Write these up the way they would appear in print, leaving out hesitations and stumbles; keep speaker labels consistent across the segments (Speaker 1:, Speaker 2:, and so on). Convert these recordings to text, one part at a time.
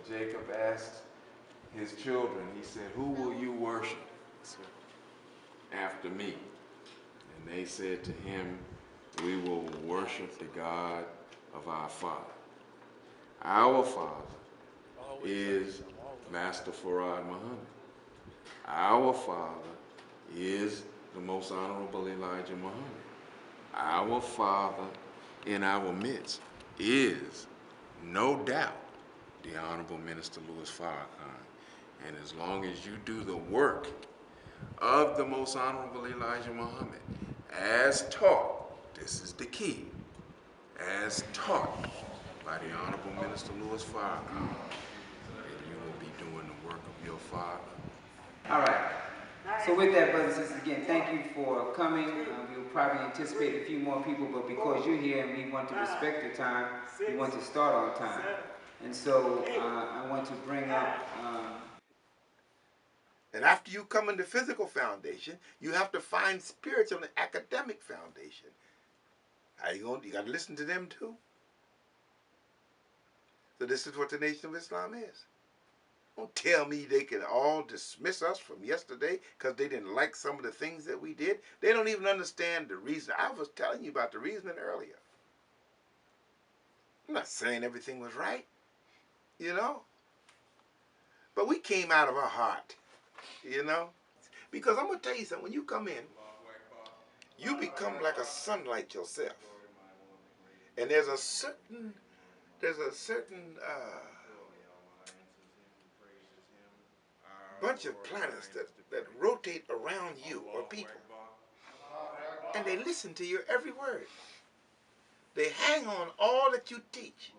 Speaker 1: Jacob asked his children, he said, who will you worship after me? And they said to him, we will worship the God of our father. Our father is Master Farrakhan Muhammad. Our father is the most honorable Elijah Muhammad. Our father in our midst is, no doubt, the Honorable Minister Louis Farrakhan. And as long as you do the work of the most honorable Elijah Muhammad, as taught, this is the key, as taught by the Honorable Minister Louis Farrakhan, then you will be doing the work of your father.
Speaker 2: All right. So with that, brothers and sisters, again, thank you for coming. We'll probably anticipate a few more people, but because you're here and we want to respect your time, we want to start on time. And so I want to bring up...
Speaker 3: And after you come in the physical foundation, you have to find spiritual and academic foundation. How you going? You got to listen to them too. So this is what the Nation of Islam is. Don't tell me they can all dismiss us from yesterday because they didn't like some of the things that we did. They don't even understand the reason. I was telling you about the reasoning earlier. I'm not saying everything was right, you know. But we came out of our heart, you know. Because I'm going to tell you something. When you come in, you become like a sunlight yourself. And there's a certain bunch of planets that rotate around you or people. And they listen to your every word. They hang on all that you teach.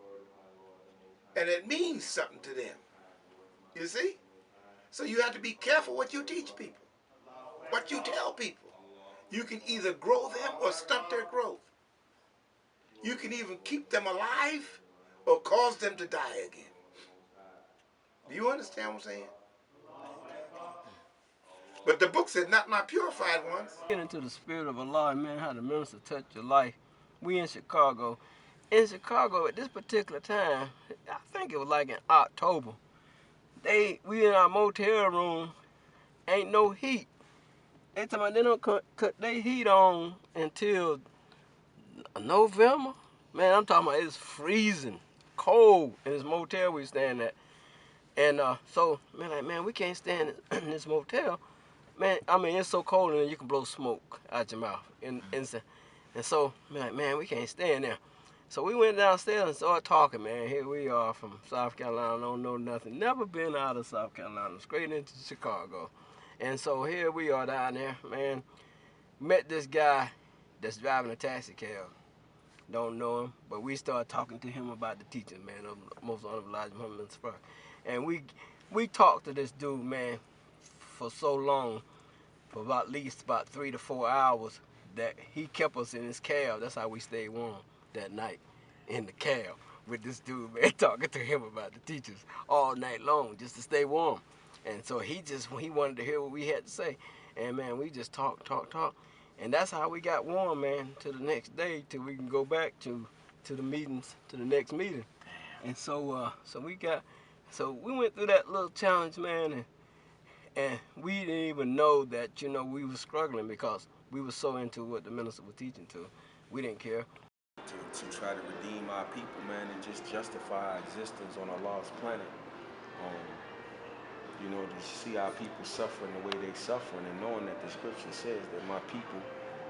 Speaker 3: And it means something to them. You see? So you have to be careful what you teach people, what you tell people. You can either grow them or stunt their growth. You can even keep them alive or cause them to die again. Do you understand what I'm saying? But the book said, not my purified ones.
Speaker 4: Get into the spirit of Allah, man, how the minister touch your life. We in Chicago. In Chicago at this particular time, I think it was like in October, we in our motel room, ain't no heat. They talking about they don't cut their heat on until November. Man, I'm talking about it's freezing, cold in this motel we staying at. And so, man, we can't stay in this motel. Man, I mean, it's so cold and you can blow smoke out your mouth. And so, man, we can't stay in there. So we went downstairs and started talking, man. Here we are from South Carolina, don't know nothing. Never been out of South Carolina, straight into Chicago. And so here we are down there, man. Met this guy that's driving a taxi cab. Don't know him, but we started talking to him about the teaching, man, of most honorable Elijah Muhammad. And we talked to this dude, man, for so long, for at least 3 to 4 hours, that he kept us in his cab. That's how we stayed warm that night, in the cab with this dude, man, talking to him about the teachers all night long just to stay warm. And so he wanted to hear what we had to say. And man, we just talk. And that's how we got warm, man, to the next day till we can go back to the meetings, to the next meeting. And so we went through that little challenge, man, and we didn't even know that, you know, we were struggling because we were so into what the minister was teaching to. We didn't care.
Speaker 5: To try to redeem our people, man, and just justify our existence on a lost planet. You know, to see our people suffering the way they suffering, and knowing that the scripture says that my people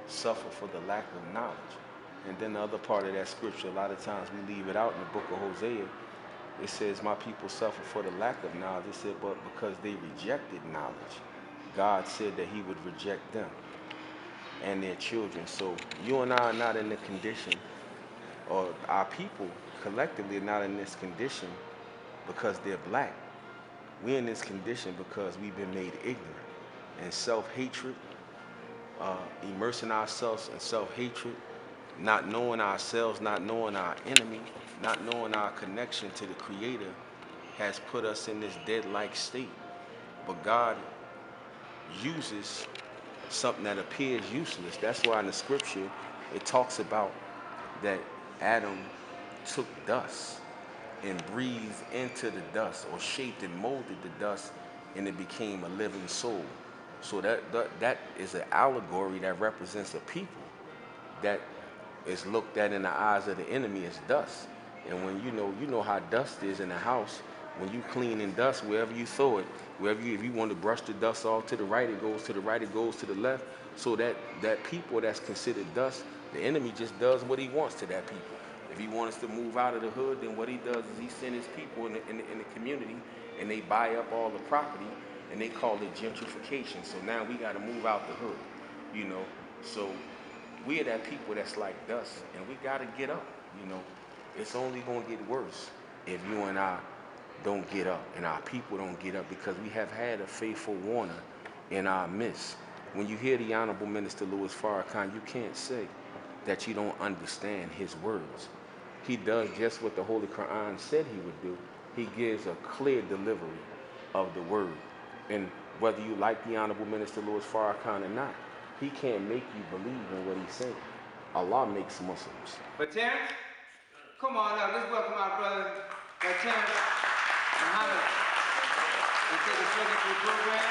Speaker 5: suffer for the lack of knowledge. And then the other part of that scripture, a lot of times we leave it out in the book of Hosea. It says, my people suffer for the lack of knowledge. It said, but because they rejected knowledge, God said that he would reject them and their children. So you and I are not in the condition, or our people collectively are not in this condition because they're black. We're in this condition because we've been made ignorant, and self-hatred, immersing ourselves in self-hatred, not knowing ourselves, not knowing our enemy, not knowing our connection to the Creator has put us in this dead-like state. But God uses something that appears useless. That's why in the scripture it talks about that Adam took dust and breathed into the dust, or shaped and molded the dust, and it became a living soul. So that is an allegory that represents a people that is looked at in the eyes of the enemy as dust. And when you know how dust is in a house, when you clean in dust, wherever you throw it, if you want to brush the dust off to the right, it goes to the right, it goes to the left. So that people that's considered dust, the enemy just does what he wants to that people. If he wants to move out of the hood, then what he does is he sends his people in the community, and they buy up all the property, and they call it gentrification. So now we got to move out the hood, you know. So we are that people that's like dust, and we got to get up, you know. It's only going to get worse if you and I don't get up, and our people don't get up, because we have had a faithful warner in our midst. When you hear the Honorable Minister Louis Farrakhan, you can't say that you don't understand his words. He does just what the Holy Quran said he would do. He gives a clear delivery of the word. And whether you like the Honorable Minister Louis Farrakhan or not, he can't make you believe in what he's saying. Allah makes Muslims.
Speaker 2: But Terrence, come on up. Let's welcome our brother, Terrence Muhammad, and take us further through the program.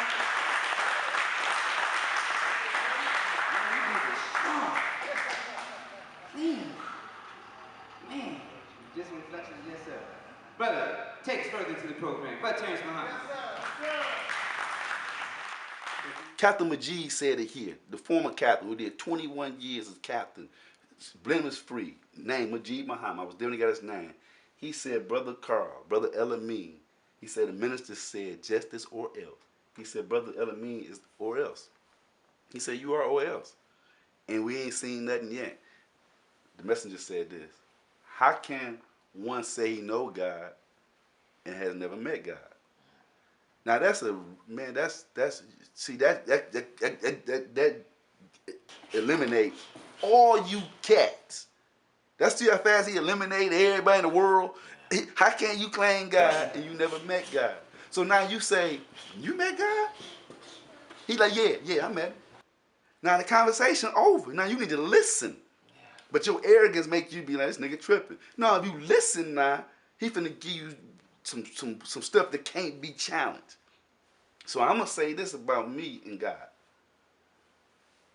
Speaker 2: Man, just reflection of yourself. Brother, take us further to the program. But Terrence Muhammad.
Speaker 6: Captain Majid said it here, the former captain who did 21 years as captain, blemish free, name Majid Muhammad. I was there when he got his name. He said, Brother Carl, Brother Elamine, he said the minister said justice or else. He said, Brother Elamine is or else. He said, you are or else. And we ain't seen nothing yet. The messenger said this, how can one say he know God and has never met God? Now that's see that eliminate all you cats. That's see how fast he eliminated everybody in the world. How can you claim God and you never met God? So now you say, you met God? He's like, yeah, I met him. Now the conversation over. Now you need to listen. But your arrogance make you be like, this nigga tripping. No, if you listen now, he finna give you some stuff that can't be challenged. So I'm gonna say this about me and God.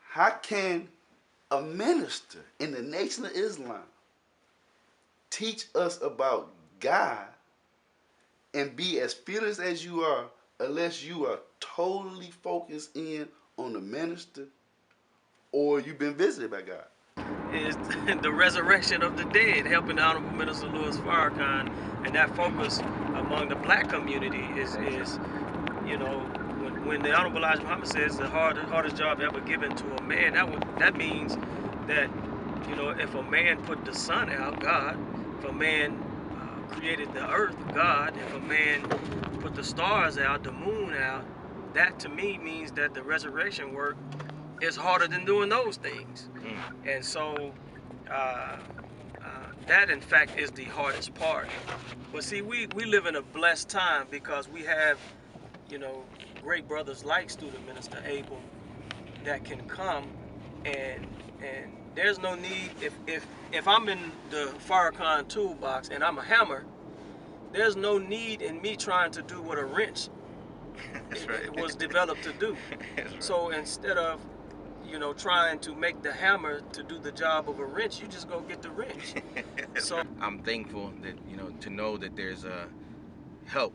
Speaker 6: How can a minister in the Nation of Islam teach us about God and be as fearless as you are unless you are totally focused in on the minister or you've been visited by God?
Speaker 4: Is the resurrection of the dead, helping the Honorable Minister Louis Farrakhan, and that focus among the black community is you know, when the Honorable Elijah Muhammad says the hardest job ever given to a man, that means that, you know, if a man put the sun out, God, if a man created the earth, God, if a man put the stars out, the moon out, that to me means that the resurrection work is harder than doing those things. And so that in fact is the hardest part. But see, we live in a blessed time because we have, you know, great brothers like Student Minister Abel that can come and there's no need, if I'm in the Farrakhan toolbox and I'm a hammer, there's no need in me trying to do what a wrench was developed to do. Right. So instead of, you know, trying to make the hammer to do the job of a wrench, you just go get the wrench. So
Speaker 7: I'm thankful that, you know, to know that there's a help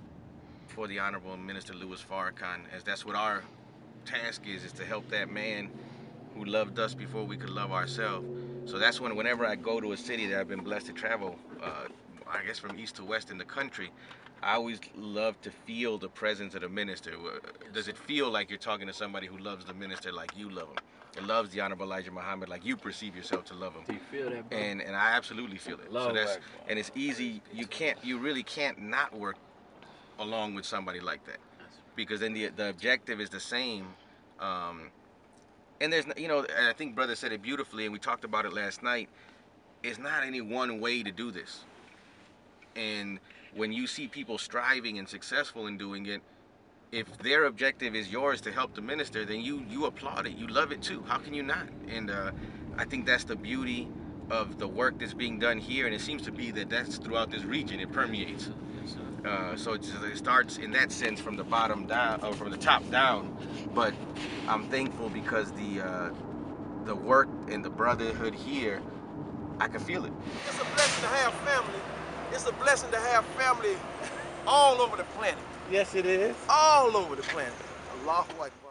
Speaker 7: for the Honorable Minister Louis Farrakhan, as that's what our task is to help that man who loved us before we could love ourselves. So that's whenever I go to a city that I've been blessed to travel, I guess from east to west in the country, I always love to feel the presence of the minister. Does it feel like you're talking to somebody who loves the minister like you love him? It loves the Honorable Elijah Muhammad like you perceive yourself to love him.
Speaker 4: do you feel that, bro?
Speaker 7: And I absolutely feel it. So that's, and it's easy. You really can't not work along with somebody like that, because then the objective is the same. And there's, you know, and I think brother said it beautifully, and we talked about it last night. It's not any one way to do this. And when you see people striving and successful in doing it, if their objective is yours to help the minister, then you applaud it. You love it too. How can you not? And I think that's the beauty of the work that's being done here, and it seems to be that that's throughout this region. It permeates. So it starts in that sense from the bottom down, or from the top down. But I'm thankful because the work and the brotherhood here, I can feel it.
Speaker 8: It's a blessing to have family. It's a blessing to have family all over the planet.
Speaker 5: Yes, it is.
Speaker 8: All over the planet. Allahu Akbar.